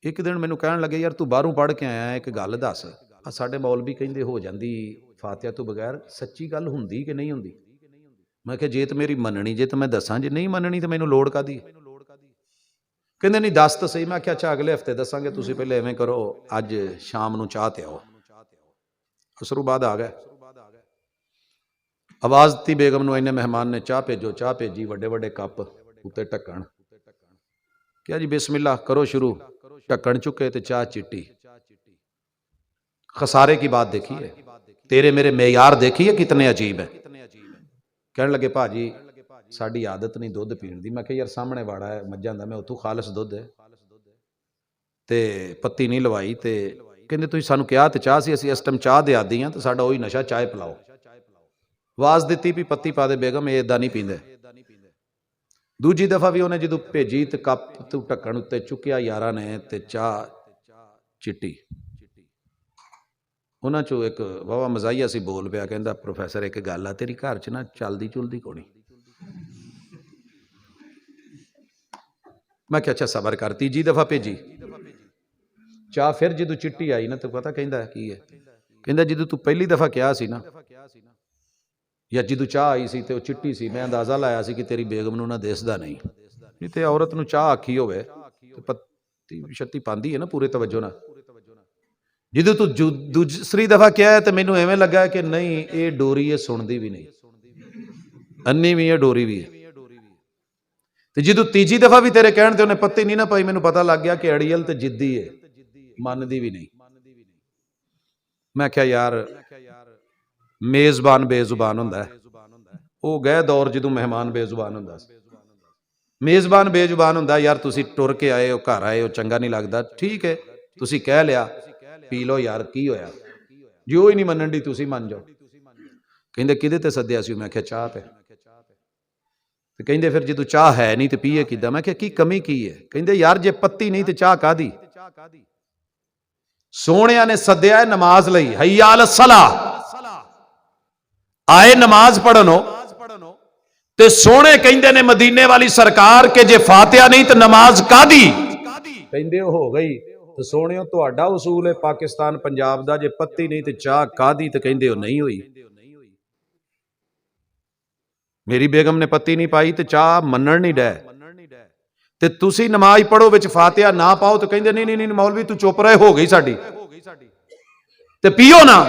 एक दिन मैनू कहन लगे, यार तू बाहरों पढ़ के आया, एक गल दस, साडे मौलवी कहंदे हो जाती फातिहा तो बगैर, सच्ची गल हुंदी कि नहीं हुंदी? मैं कहा जे तो मेरी मननी, जे तो मैं दसा, जे नहीं मननी तो मैनू लोड़ कादी? कहंदे नहीं दस तो सही। मैं क्या अच्छा अगले हफ्ते दसांगे, तुसीं पहले इवें करो, अज शाम नूं चाह ते आओ। असरों बाद आ गए, आवाज़ दी बेगम नूं, इन्ने मेहमान ने चाह भेजो, चाह भेजी, वड्डे वड्डे कप, उत्ते ढक्कन, क्या जी बिस्मिल्लाह करो शुरू, ढक्कन चुके तो चाह चिट्टी। खसारे की बात देखी है, तेरे मेरे मेयार देखी है कितने अजीब है। कहने लगे भाजी साड़ी आदत नहीं दुध पीण दी। मैं कहा यार सामने वाड़ा है मझां दा, मैं उत्थों खालस दुध है ते पत्ती नहीं लवाई। ते कहंदे तुसीं सानूं कहा ते चाह सी, असीं इस टाइम चाह दे आदी हां, ते साडा ओही नशा, चाय पिलाओ। आवाज़ दित्ती भी पत्ती पा दे बेगम, ये इदां नहीं पींदे। दूजी दफा भी उन्हें जो भेजी तो कप तू ढक्कन उत्ते चुकिया यारा ने, ते चाह चिट्टी। उन्हां चों एक वावा मजाहिया सी बोल पिया, कहंदा प्रोफैसर एक गल आ, तेरी घर च ना चलदी चुलदी कोनी। मैं क्या अच्छा सबर कर। तीजी दफा भेजी चाह, फिर जो चिट्टी आई ना तो पता कहंदा की है, कहंदा जो तू पहली दफा कहा सी ना, या जो चाह आई सी तो चिट्टी सी, मैं अंदाजा लाया सी कि तेरी बेगम नूं ना दिसदा नहीं तो औरत नूं चाह आखी होवे ते पत्ती छत्ती पांदी है ना पूरे तवज्जो नाल। जो तू दूसरी दफा क्या है तो मैनू इवें लगा कि नहीं ये डोरी है, सुनती भी नहीं, अन्नी भी है डोरी भी है। तो जो तीजी दफा भी तेरे कहण ते उन्हें पत्ती नहीं ना पाई, मैनू पता लग गया कि अड़ियल तो जिद्दी है, मनदी भी नहीं। मैं क्या यार मेजबान बेजुबान हुंदा है, वो गए दौर जो मेहमान बेजुबान हुंदा सी। मेजबान बेजुबान हुंदा, यार तुसीं टुर के आए हो, घर आए हो, चंगा नहीं लगता, ठीक है तुसीं कह लिया पी लो यार की होया, जो ही नहीं मनन दी तुसीं मन जाओ। कहंदे किहदे ते सद्दिया सी? मैं क्या चाह ते। तो कहंदे फिर जो चाह है नहीं तो पीए किद्दां? मैं क्या की कमी की है? कहंदे यार जे पत्ती नहीं तो चाह कादी? सोहणिया ने सद्दिया है नमाज लई, हय्या अल सलाह, आए नमाज पढ़नो, ते सोहणे कहंदे ने मदीने वाली सरकार के जे फातिहा नहीं तो नमाज कादी? कहंदे हो गई। तो सोहणियो तुहाडा उसूल है पाकिस्तान पंजाब दा, जे पत्ती नहीं तो चाह कादी? तो कहंदे हो नहीं हुई। मेरी बेगम ने पत्ती नहीं पाई तो चाह मनण नहीं डे, ते तुसी नमाज पढ़ो विच फातिहा ना पाओ तो कहंदे नहीं नहीं नहीं मौलवी तू चुप रहे, हो गई साडी, ते पियो ना।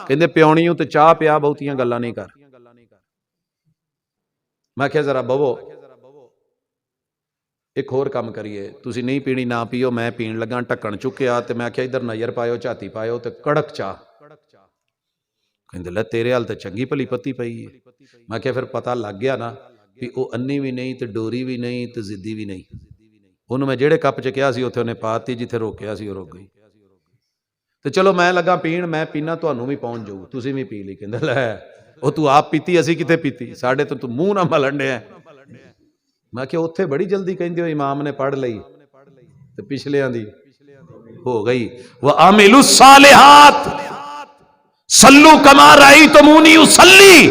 कहंदे पियोनी तो चाह पिया, बहुतियां गल्लां नहीं कर। मैं क्या जरा बवो एक होर काम करिए, तुसी नहीं पीनी ना पियो, मैं पीण लगा, ढक्कन चुकिया तो मैं क्या इधर नजर पायो, झाती पायो तो कड़क चाह। कहंदे लै तेरे हाल तो चंगी भली पत्ती पई है। मैं क्या फिर पता लग गया ना कि वो अन्नी भी नहीं तो डोरी भी नहीं तो जिद्दी भी नहीं। उन्होंने मैं जेड़े कप च कहा सी उत्थे उन्हें पाती, जिथे रोकिया सी रुक गई। तो चलो मैं लगा पीण, मैं पीना तुहानू भी पहुंच जाऊ, तुसी भी पी ली। कहंदा लै वो तू आप पीती, असी किथे पीती, साडे तो तू मूँह ना मलन डे। मैं क्या उत्थे बड़ी जल्दी कहंदे हो इमाम ने पढ़ लई ते पिछलियां दी हो गई। व आमिलुस सालिहात सल्लू कमा रअयतुमूनी उसल्ली।